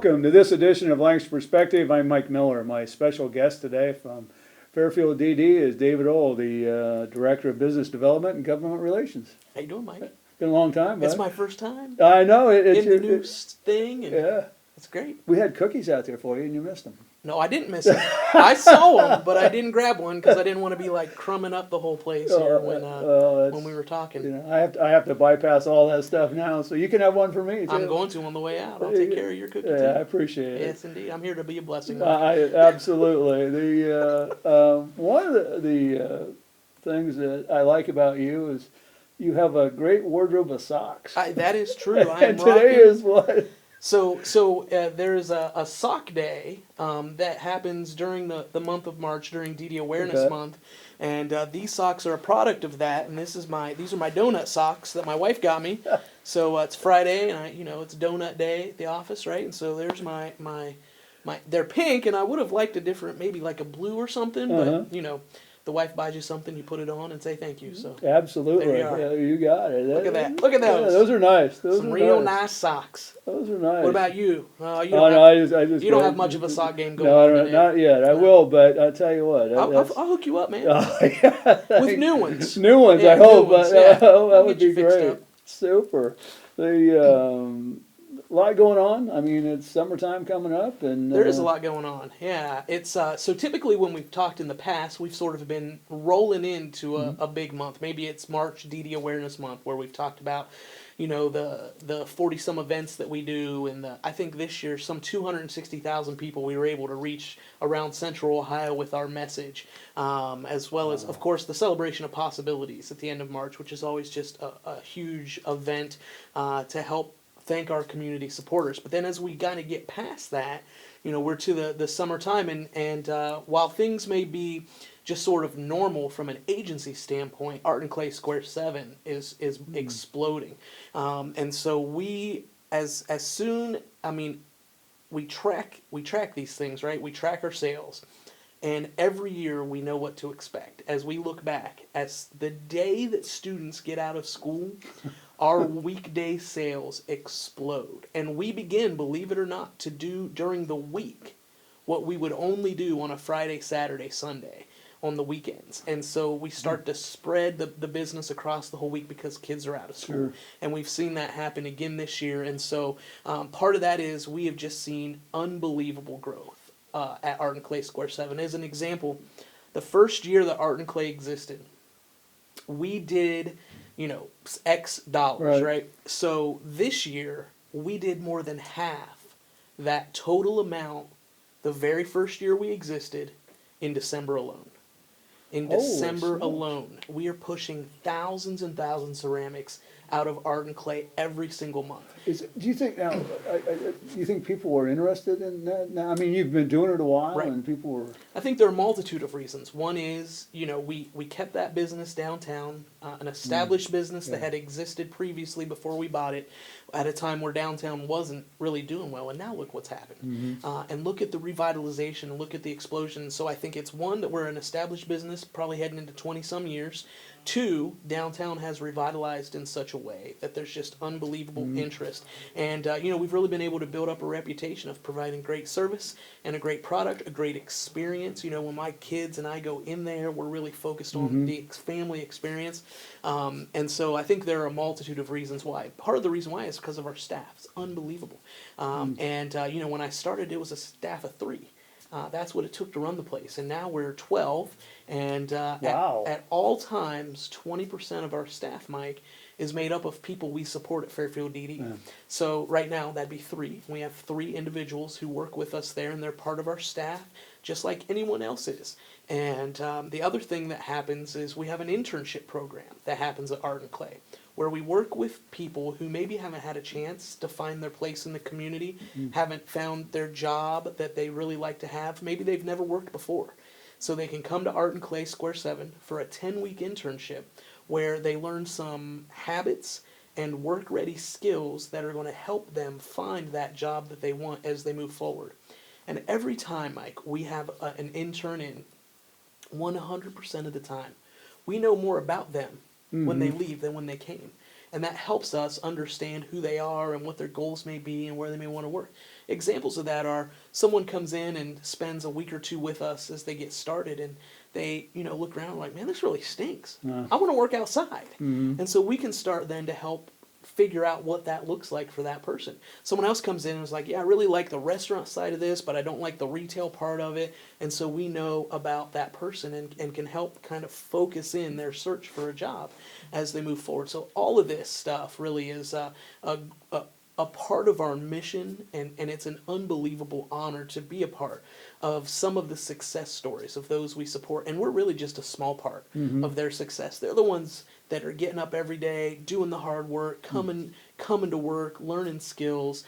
welcome to this edition of Lancaster Perspective. I'm Mike Miller. My special guest today from Fairfield DD is David Ohl, the Director of Business Development and Government Relations. How you doing, Mike? Been a long time, bud. It's my first time I know. in the new thing, and yeah. it's great. We had cookies out there for you, and you missed them. No, I didn't miss it. I saw them, but I didn't grab one because I didn't want to be like crumbing up the whole place here when we were talking. You know, I have to bypass all that stuff now, so you can have one for me too. I'm going to on the way out. I'll take care of your cookie too. I appreciate it. Yes, indeed. I'm here to be a blessing. Absolutely. One of the things that I like about you is you have a great wardrobe of socks. That is true. And today is what? So there's a sock day that happens during the month of March during DD Awareness Month, and these socks are a product of that. And these are my donut socks that my wife got me. So it's Friday, and it's donut day at the office, right? And so there's my they're pink, and I would have liked a different, maybe like a blue or something, but the wife buys you something, you put it on and say thank you. So absolutely, there you are. Yeah, you got it. Look at that. Look at those. Yeah, those are nice. Some real nice socks. Those are nice. What about you? You don't have much of a sock game going on. No, not yet. I will, but I'll tell you what. I'll hook you up, man. With new ones. New ones, yeah, I hope. Ones, yeah. That would be great. Up. Super. A lot going on. I mean, it's summertime coming up, and there is a lot going on. Yeah, it's so typically when we've talked in the past, we've sort of been rolling into a big month. Maybe it's March DD Awareness Month, where we've talked about, the 40 some events that we do, and I think this year some 260,000 people we were able to reach around Central Ohio with our message, as well as of course the Celebration of Possibilities at the end of March, which is always just a huge event to help thank our community supporters. But then as we kind of get past that, we're to the summertime, and while things may be just sort of normal from an agency standpoint, Art and Clay Square 7 is exploding. And so we, as soon, we track these things, right? We track our sales. And every year we know what to expect. As we look back, as the day that students get out of school, our weekday sales explode. And we begin, believe it or not, to do during the week what we would only do on a Friday, Saturday, Sunday on the weekends. And so we start to spread the business across the whole week because kids are out of school. Sure. And we've seen that happen again this year. And so part of that is we have just seen unbelievable growth at Art and Clay Square 7. As an example, the first year that Art and Clay existed, we did X dollars, right? So this year, we did more than half that total amount the very first year we existed in December alone. In December alone, we are pushing thousands and thousands of ceramics out of Art and Clay every single month. Do you think now? Do you think people are interested in that now? I mean, you've been doing it a while, right. And people were. I think there are a multitude of reasons. One is, we kept that business downtown, an established business that had existed previously before we bought it, at a time where downtown wasn't really doing well, and now look what's happened. And look at the revitalization, and look at the explosion. So I think it's one, that we're an established business, probably heading into 20-some years. Two, downtown has revitalized in such a way that there's just unbelievable interest. And, we've really been able to build up a reputation of providing great service and a great product, a great experience. When my kids and I go in there, we're really focused on the family experience. And so I think there are a multitude of reasons why. Part of the reason why is because of our staff. It's unbelievable. And, when I started, it was a staff of 3. That's what it took to run the place. And now we're 12. And wow. at all times, 20% of our staff, Mike, is made up of people we support at Fairfield DD. Yeah. So right now, that'd be 3. We have 3 individuals who work with us there, and they're part of our staff, just like anyone else is. And the other thing that happens is we have an internship program that happens at Art and Clay, where we work with people who maybe haven't had a chance to find their place in the community, haven't found their job that they really like to have. Maybe they've never worked before. So they can come to Art and Clay Square 7 for a 10-week internship where they learn some habits and work-ready skills that are going to help them find that job that they want as they move forward. And every time, Mike, we have an intern in, 100% of the time, we know more about them when they leave than when they came. and that helps us understand who they are and what their goals may be and where they may want to work. Examples of that are someone comes in and spends a week or two with us as they get started, and they, look around like, man, this really stinks. I want to work outside. And so we can start then to help figure out what that looks like for that person. Someone else comes in and is like, yeah, I really like the restaurant side of this, but I don't like the retail part of it. And so we know about that person and can help kind of focus in their search for a job as they move forward. So all of this stuff really is a part of our mission, and it's an unbelievable honor to be a part of some of the success stories of those we support. And we're really just a small part of their success. They're the ones that are getting up every day, doing the hard work, coming to work, learning skills,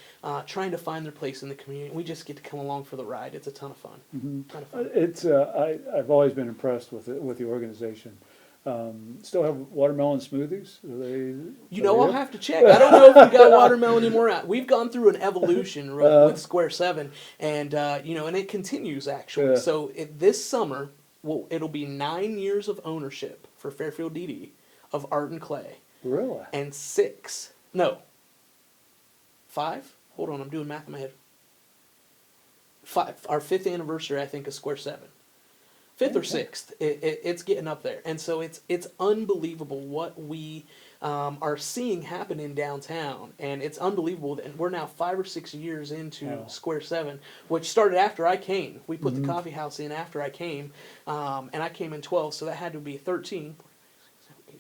trying to find their place in the community. We just get to come along for the ride. It's a ton of fun. Ton of fun. It's I've always been impressed with the organization. Still have watermelon smoothies? I'll have to check. I don't know if we got watermelon anymore. We've gone through an evolution with Square 7, and and it continues actually. Yeah. So this summer, it'll be 9 years of ownership for Fairfield DD of Art and Clay. Really? And 5? Hold on, I'm doing math in my head. 5. Our 5th anniversary, I think, is Square 7. 5th or 6th, it's getting up there. And so it's unbelievable what we are seeing happen in downtown. And it's unbelievable that we're now 5 or 6 years into Square 7, which started after I came. We put the coffee house in after I came, and I came in 12, so that had to be 13.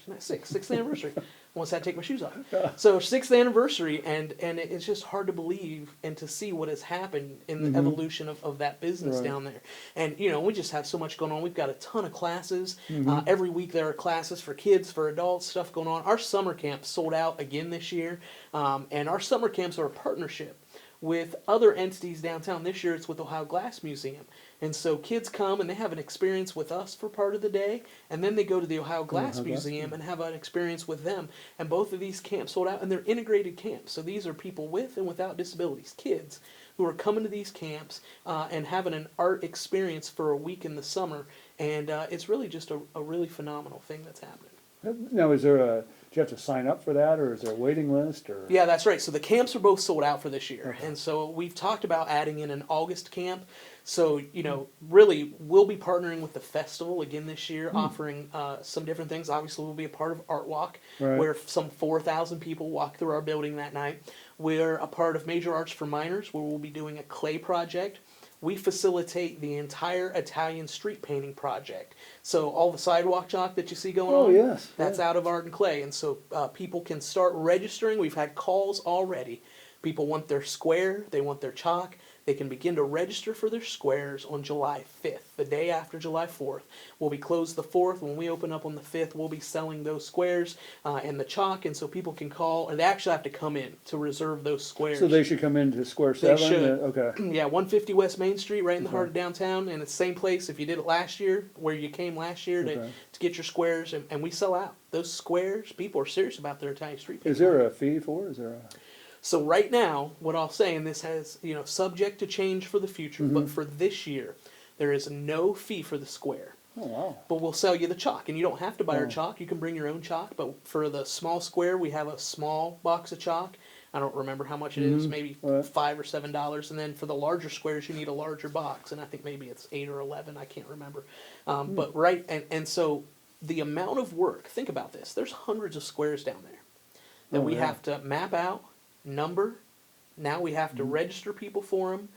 6th anniversary. Once I take my shoes off. So 6th anniversary, and it's just hard to believe and to see what has happened in the evolution of that business down there. And, we just have so much going on. We've got a ton of classes. Every week there are classes for kids, for adults, stuff going on. Our summer camp sold out again this year. And our summer camps are a partnership with other entities downtown. This year it's with Ohio Glass Museum. And so kids come and they have an experience with us for part of the day, and then they go to the Ohio Glass Museum and have an experience with them. And both of these camps sold out, and they're integrated camps. So these are people with and without disabilities, kids who are coming to these camps and having an art experience for a week in the summer. And it's really just a really phenomenal thing that's happening. Now, do you have to sign up for that, or is there a waiting list? Or Yeah, that's right. So the camps are both sold out for this year. And so we've talked about adding in an August camp. So, really, we'll be partnering with the festival again this year, offering some different things. Obviously, we'll be a part of Art Walk, where some 4,000 people walk through our building that night. We're a part of Major Arts for Minors, where we'll be doing a clay project. We facilitate the entire Italian street painting project. So all the sidewalk chalk that you see going on, that's out of Art and Clay. And so people can start registering. We've had calls already. People want their square, they want their chalk. They can begin to register for their squares on July 5th, the day after July 4th. We'll be closed the 4th. When we open up on the 5th, we'll be selling those squares and the chalk, and so people can call, and they actually have to come in to reserve those squares. So they should come into Square 7? They should. Okay. Yeah, 150 West Main Street, right in the heart of downtown, and it's the same place if you did it last year, where you came last year to get your squares, and we sell out. Those squares, people are serious about their Italian street painting. Is there a fee for it? So right now, what I'll say, and this has, subject to change for the future, but for this year, there is no fee for the square. Oh, wow. But we'll sell you the chalk, and you don't have to buy our chalk. You can bring your own chalk, but for the small square, we have a small box of chalk. I don't remember how much it is, maybe $5 or $7. And then for the larger squares, you need a larger box, and I think maybe it's 8 or 11. I can't remember. But and so the amount of work, think about this. There's hundreds of squares down there that we have to map out, number. Now we have to register people for them,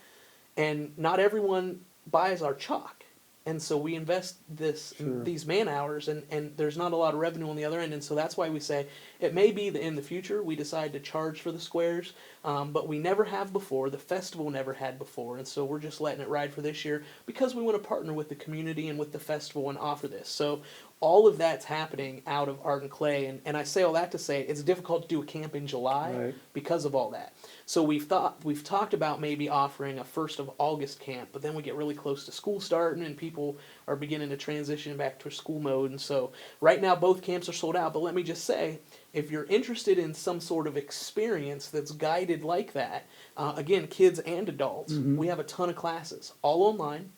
and not everyone buys our chalk. And so we invest these man hours, and there's not a lot of revenue on the other end. And so that's why we say it may be that in the future we decide to charge for the squares, but we never have before. The festival never had before. And so we're just letting it ride for this year because we want to partner with the community and with the festival and offer this. So all of that's happening out of Art and Clay. And I say all that to say it's difficult to do a camp in July because of all that. So we've talked about maybe offering a 1st of August camp, but then we get really close to school starting and people are beginning to transition back to school mode. And so right now both camps are sold out. But let me just say, if you're interested in some sort of experience that's guided like that, again, kids and adults, we have a ton of classes, all online.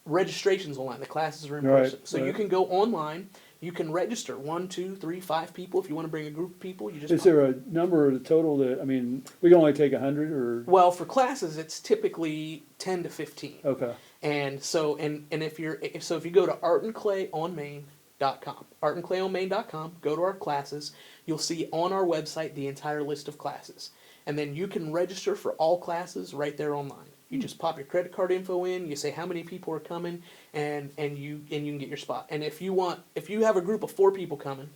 Registration's online. The classes are in person. So you can go online. You can register 1, 2, 3, 5 people. If you want to bring a group of people, you just Is there a number of the total that, I mean, we can only take 100 or, well, for classes, it's typically 10 to 15. okay, And so, and if if you go to artandclayonmain.com, artandclayonmain.com, go to our classes, you'll see on our website the entire list of classes. And then you can register for all classes right there online. You just pop your credit card info in, you say how many people are coming, and you can get your spot. And if you have a group of 4 people coming,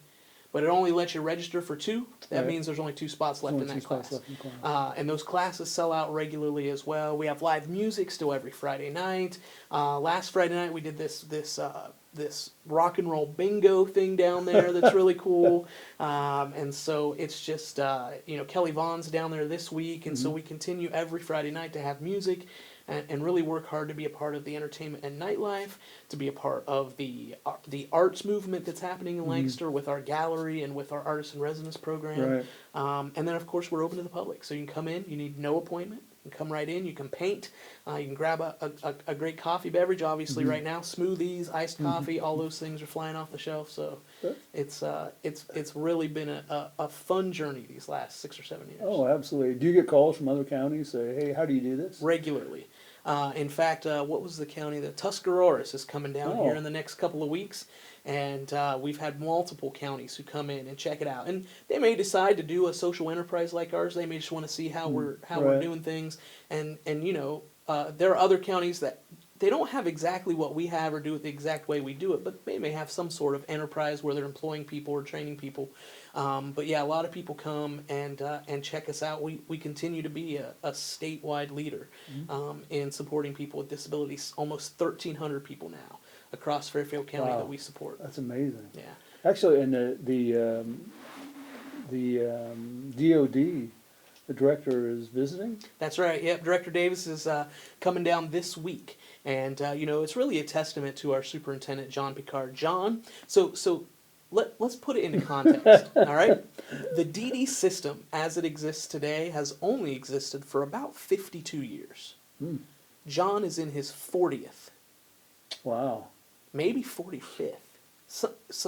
but it only lets you register for 2, that Right. means there's only 2 spots left Only in two that spots class. left in the class. And those classes sell out regularly as well. We have live music still every Friday night. Last Friday night we did this rock and roll bingo thing down there that's really cool. And so it's just Kelly Vaughn's down there this week, and so we continue every Friday night to have music. And really work hard to be a part of the entertainment and nightlife, to be a part of the arts movement that's happening in Lancaster with our gallery and with our artist in residence program. Right. And then of course we're open to the public, so you can come in. You need no appointment. You can come right in. You can paint. You can grab a great coffee beverage. Obviously, right now smoothies, iced coffee, all those things are flying off the shelf. So it's really been a fun journey these last 6 or 7 years. Oh, absolutely. Do you get calls from other counties, say, hey, how do you do this? Regularly. In fact, what was the county? The Tuscaroras is coming down here Oh. in the next couple of weeks, and we've had multiple counties who come in and check it out. And they may decide to do a social enterprise like ours. They may just want to see how we're Right. doing things. And there are other counties that they don't have exactly what we have or do it the exact way we do it, but they may have some sort of enterprise where they're employing people or training people. But yeah, a lot of people come and check us out. We continue to be a statewide leader in supporting people with disabilities. Almost 1,300 people now across Fairfield County Wow. that we support. That's amazing. Yeah. Actually, and the DOD, the director is visiting? That's right. Yep. Director Davis is coming down this week, and it's really a testament to our superintendent John Picard. John, so let's put it into context. All right, the DD system as it exists today has only existed for about 52 years. John is in his 40th, Wow. maybe 45th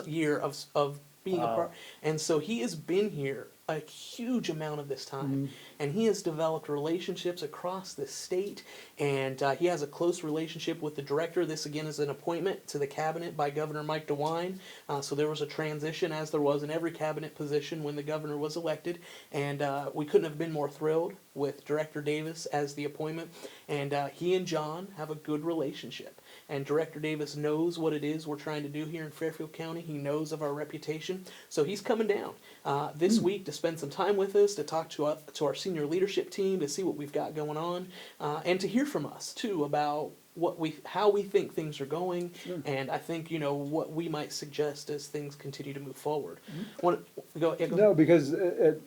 year of being a Wow. part, and so he has been here a huge amount of this time, and he has developed relationships across the state, and he has a close relationship with the director. This again is an appointment to the cabinet by Governor Mike DeWine, so there was a transition, as there was in every cabinet position when the governor was elected, and we couldn't have been more thrilled with Director Davis as the appointment, and he and John have a good relationship. And Director Davis knows what it is we're trying to do here in Fairfield County. He knows of our reputation. So he's coming down this week to spend some time with us, to talk to our senior leadership team, to see what we've got going on, and to hear from us, too, about how we think things are going, and I think, what we might suggest as things continue to move forward. Go ahead. No, because it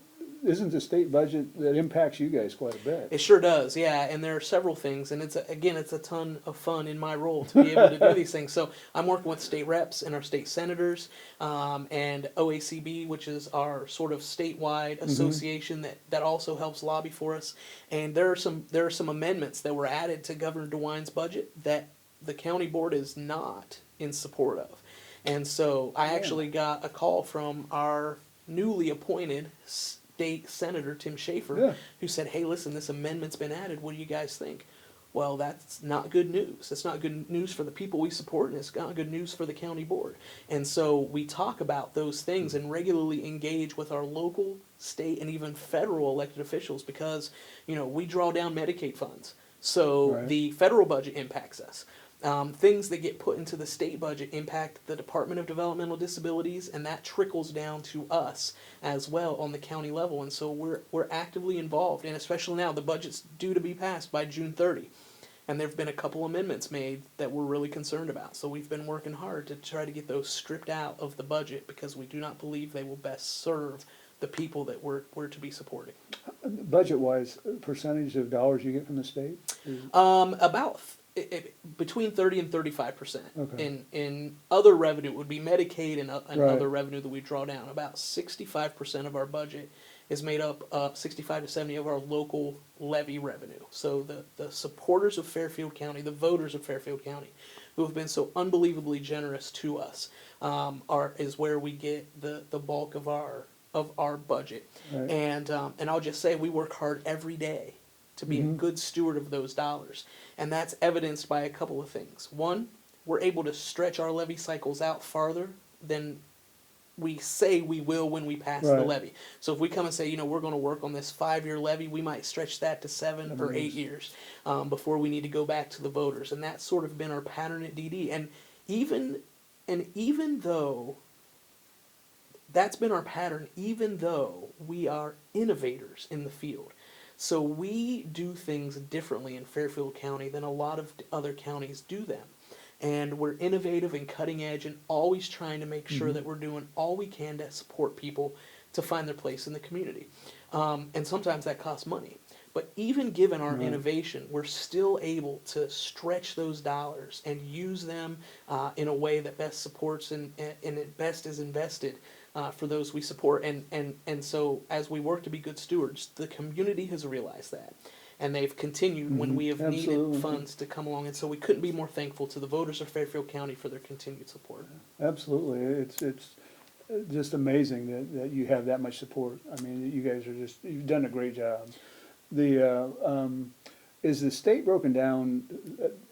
isn't the state budget that impacts you guys quite a bit. It sure does, yeah, and there are several things, and it's a ton of fun in my role to be able to do these things. So I'm working with state reps and our state senators, and OACB, which is our sort of statewide association that also helps lobby for us. And there are some amendments that were added to Governor DeWine's budget that the county board is not in support of. And so I actually got a call from our newly appointed State Senator Tim Schaefer, who said, hey, listen, this amendment's been added. What do you guys think? Well, that's not good news. That's not good news for the people we support, and it's not good news for the county board. And so we talk about those things and regularly engage with our local, state, and even federal elected officials because, we draw down Medicaid funds. So the federal budget impacts us. Things that get put into the state budget impact the Department of Developmental Disabilities, and that trickles down to us as well on the county level. And so we're actively involved, and especially now the budget's due to be passed by June 30. And there have been a couple amendments made that we're really concerned about. So we've been working hard to try to get those stripped out of the budget because we do not believe they will best serve the people that we're to be supporting. Budget-wise, percentage of dollars you get from the state? About between 30 and 35%. Okay. In other revenue, it would be Medicaid and Right. other revenue that we draw down. About 65% of our budget is made up 65 to 70 of our local levy revenue. So the supporters of Fairfield County, the voters of Fairfield County, who have been so unbelievably generous to us, is where we get the bulk of our budget. Right. And I'll just say we work hard every day to be a good steward of those dollars, and that's evidenced by a couple of things. One, we're able to stretch our levy cycles out farther than we say we will when we pass the Right. levy. So if we come and say, we're going to work on this 5-year levy, we might stretch that to 7 or 8 years before we need to go back to the voters. And that's sort of been our pattern at DD. And even though that's been our pattern, even though we are innovators in the field. So we do things differently in Fairfield County than a lot of other counties do them. And we're innovative and cutting edge and always trying to make sure that we're doing all we can to support people to find their place in the community. And sometimes that costs money. But even given our innovation, we're still able to stretch those dollars and use them in a way that best supports and it best is invested for those we support. And so as we work to be good stewards, the community has realized that. And they've continued when we have needed funds to come along. And so we couldn't be more thankful to the voters of Fairfield County for their continued support. Absolutely. It's just amazing that you have that much support. I mean, you guys are you've done a great job. Is the state broken down,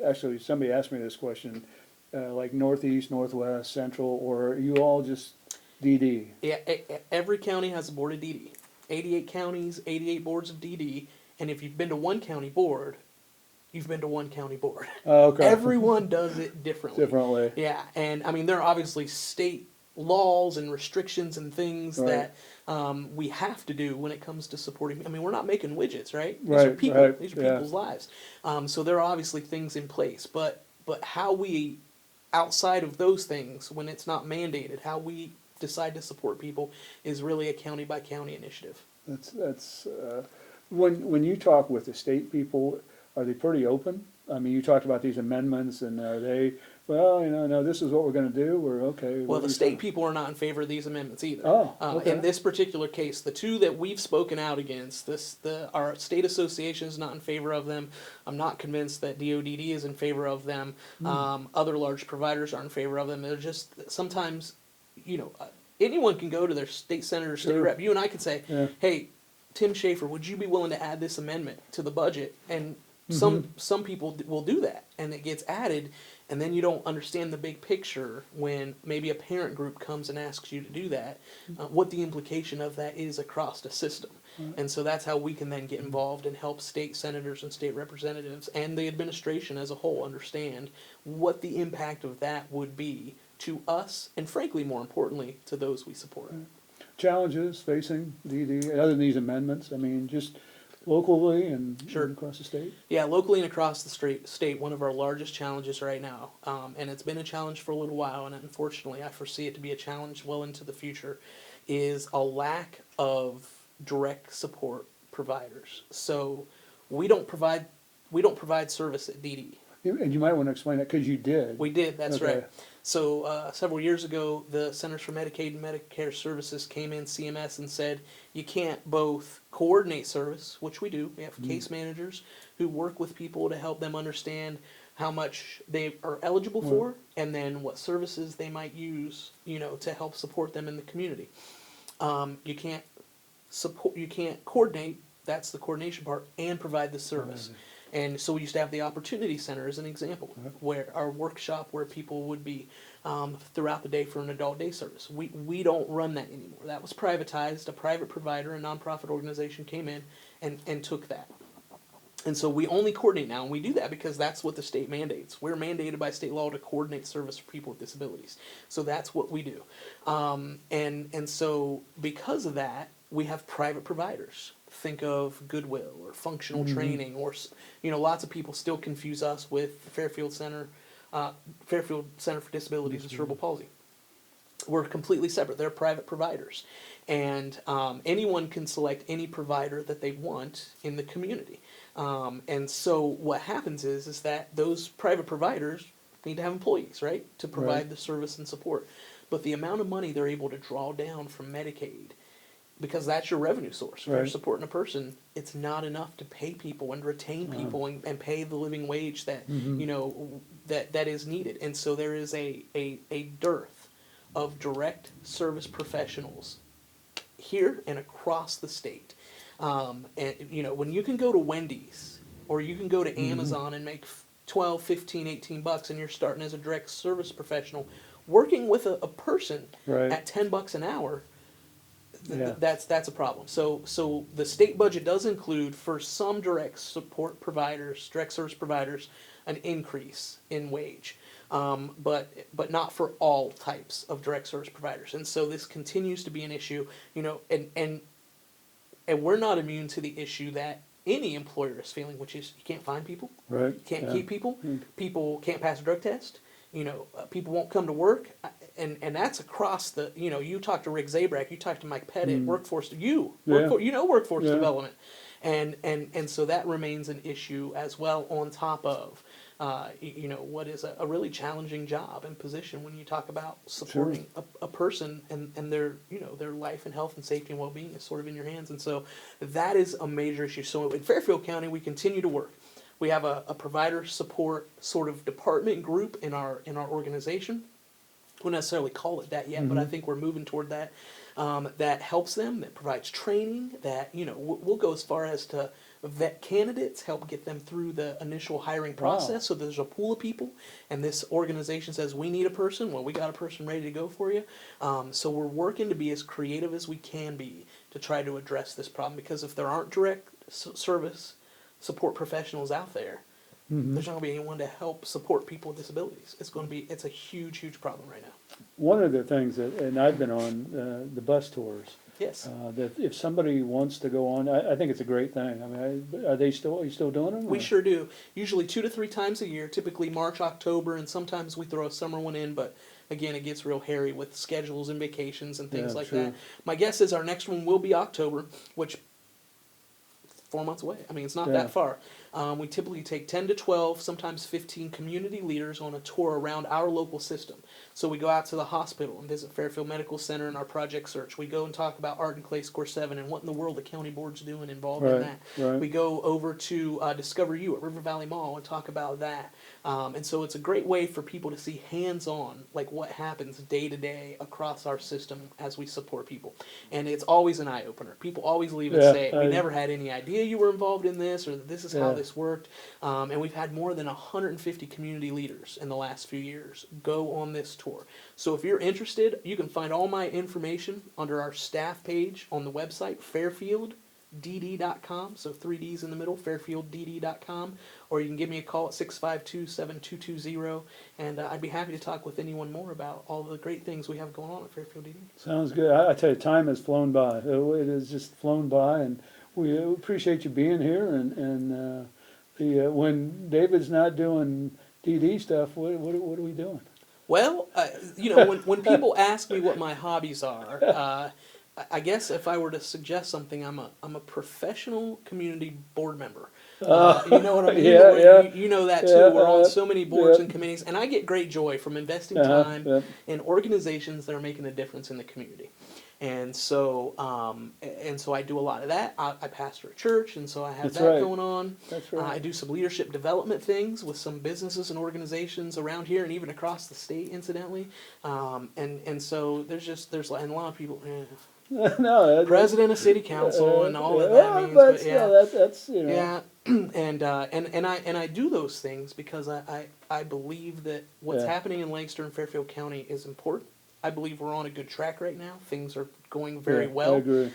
actually somebody asked me this question, like northeast, northwest, central, or are you all just DD? Yeah, every county has a board of DD. 88 counties, 88 boards of DD. And if you've been to one county board, you've been to one county board. Oh, okay. Everyone does it differently. Differently. Yeah, and I mean, there are obviously state laws and restrictions and things that we have to do when it comes to supporting. I mean, we're not making widgets, right? These are people. Right. These are people's lives. So there are obviously things in place, but how we, outside of those things, when it's not mandated, how we decide to support people is really a county by county initiative. That's when you talk with the state people, are they pretty open? I mean, you talked about these amendments, and are they, well, no, this is what we're going to do, we're okay. Well, the state people are not in favor of these amendments either. Oh, okay. In this particular case, the two that we've spoken out against, our state association is not in favor of them. I'm not convinced that DODD is in favor of them. Other large providers are in favor of them. They're just sometimes, anyone can go to their state senator, state rep. You and I could say, hey, Tim Schaefer, would you be willing to add this amendment to the budget? And some people will do that, and it gets added, and then you don't understand the big picture when maybe a parent group comes and asks you to do that, what the implication of that is across the system. And so that's how we can then get involved and help state senators and state representatives and the administration as a whole understand what the impact of that would be to us, and frankly, more importantly, to those we support. Challenges facing DD, other than these amendments, I mean, just locally and across the state? Yeah, locally and across the state, one of our largest challenges right now, and it's been a challenge for a little while, and unfortunately I foresee it to be a challenge well into the future, is a lack of direct support providers. So we don't provide service at DD. And you might want to explain that, because you did. We did, that's right. So several years ago, the Centers for Medicaid and Medicare Services came in, CMS, and said, you can't both coordinate service, which we do. We have case managers who work with people to help them understand how much they are eligible for, and then what services they might use, to help support them in the community. You can't coordinate, that's the coordination part, and provide the service. And so we used to have the Opportunity Center as an example, where our workshop where people would be throughout the day for an adult day service. We don't run that anymore. That was privatized. A private provider, a nonprofit organization came in and took that. And so we only coordinate now, and we do that because that's what the state mandates. We're mandated by state law to coordinate service for people with disabilities. So that's what we do. And so because of that, we have private providers. Think of Goodwill or functional training, or lots of people still confuse us with Fairfield Center for Disabilities and Cerebral Palsy. We're completely separate. They're private providers, and anyone can select any provider that they want in the community. And so what happens is that those private providers need to have employees, right, to provide the service and support. But the amount of money they're able to draw down from Medicaid because that's your revenue source. If you're Right. supporting a person, it's not enough to pay people and retain people and pay the living wage that Mm-hmm. you know that is needed. And so there is a dearth of direct service professionals here and across the state. And you know, when you can go to Wendy's or you can go to Amazon and make 12, 15, 18 bucks, and you're starting as a direct service professional working with a person Right. at $10 an hour, Yeah. that's a problem. So the state budget does include for some direct support providers, direct service providers, an increase in wage, but not for all types of direct service providers. And so this continues to be an issue, you know, and we're not immune to the issue that any employer is feeling, which is you can't find people, Right. you can't Yeah. keep people, Mm. people can't pass a drug test, you know, people won't come to work, and that's across the, you know, you talk to Rick Zabrak, you talk to Mike Pettit, workforce, Mm. Yeah. you know, workforce Yeah. development, and so that remains an issue as well, on top of, you know, what is a really challenging job and position when you talk about supporting a person and their, you know, their life and health and safety and well-being is sort of in your hands. And so that is a major issue. So in Fairfield County, we continue to work. We have a provider support sort of department group in our organization. Wouldn't necessarily call it that yet, but I think we're moving toward that. That helps them, that provides training, that, you know, we'll go as far as to vet candidates, help get them through the initial hiring process. So there's a pool of people, and this organization says, we need a person. Well, we got a person ready to go for you. So we're working to be as creative as we can be to try to address this problem, because if there aren't direct service support professionals out there, there's not going to be anyone to help support people with disabilities. It's a huge, huge problem right now. One of the things that, and I've been on the bus tours, Yes. that if somebody wants to go on, I think it's a great thing. I mean, are you still doing them? We or? sure do. Usually 2 to 3 times a year, typically March, October, and sometimes we throw a summer one in, but again, it gets real hairy with schedules and vacations and things Yeah, like sure. that. My guess is our next one will be October, which 4 months away. I mean, it's not Yeah. that far. We typically take 10 to 12, sometimes 15 community leaders on a tour around our local system. So we go out to the hospital and visit Fairfield Medical Center in our project search. We go and talk about Art and Clay Score 7 and what in the world the county board's doing involved in Right, that. right. We go over to Discover You at River Valley Mall and talk about that. And so it's a great way for people to see hands-on, like what happens day to day across our system as we support people. And it's always an eye-opener. People always leave and Yeah, say, we never had any idea you were involved in this, or this is how Yeah. this worked. And we've had more than 150 community leaders in the last few years go on this tour. So if you're interested, you can find all my information under our staff page on the website, fairfielddd.com. So 3 Ds in the middle, fairfielddd.com. Or you can give me a call at 652-7220. And I'd be happy to talk with anyone more about all the great things we have going on at Fairfield DD. Sounds good. I tell you, time has flown by. It has just flown by, and we appreciate you being here. And when David's not doing DD stuff, what are we doing? Well, you know, when people ask me what my hobbies are, I guess if I were to suggest something, I'm a professional community board member. You know what I mean? Yeah, yeah. You know that too. Yeah, We're on so many boards yeah. and committees, and I get great joy from investing Uh-huh, time yeah. in organizations that are making a difference in the community. And so I do a lot of that. I pastor a church, and so I have That's that right. going on. That's right. I do some leadership development things with some businesses and organizations around here, and even across the state, incidentally. And so there's and a lot of people. No, President of city council and all that means, but but still, yeah, that's you know. yeah, and I do those things because I believe that what's Yeah. happening in Lancaster and Fairfield County is important. I believe we're on a good track right now. Things are going very Yeah, well. I agree.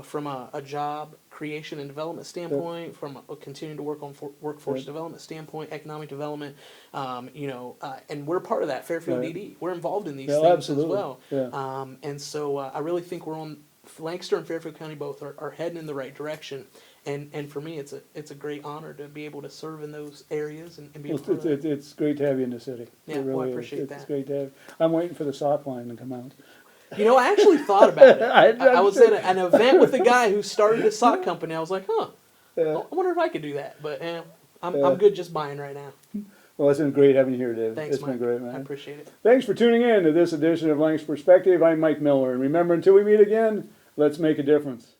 From a job creation and development standpoint, from continuing to work on workforce Yeah. development standpoint, economic development, and we're part of that, Fairfield Right. DD. We're involved in these Yeah, things absolutely. as well. Yeah. And so I really think we're on, Lancaster and Fairfield County both are heading in the right direction. And for me, it's a great honor to be able to serve in those areas and be a Well, part of that. it's great to have you in the city. Yeah, It well, I really is. appreciate It's that. great to have. I'm waiting for the sock line to come out. You know, I actually thought about it. I was I'm at an event with a guy who started a sock company. I was like, I Yeah. wonder if I could do that. But I'm Yeah. good just buying right now. Well, it's been great having you here, David. Thanks, It's Mike. been great, I man. appreciate it. Thanks for tuning in to this edition of Lancaster Perspective. I'm Mike Miller, and remember, until we meet again, Let's make a difference.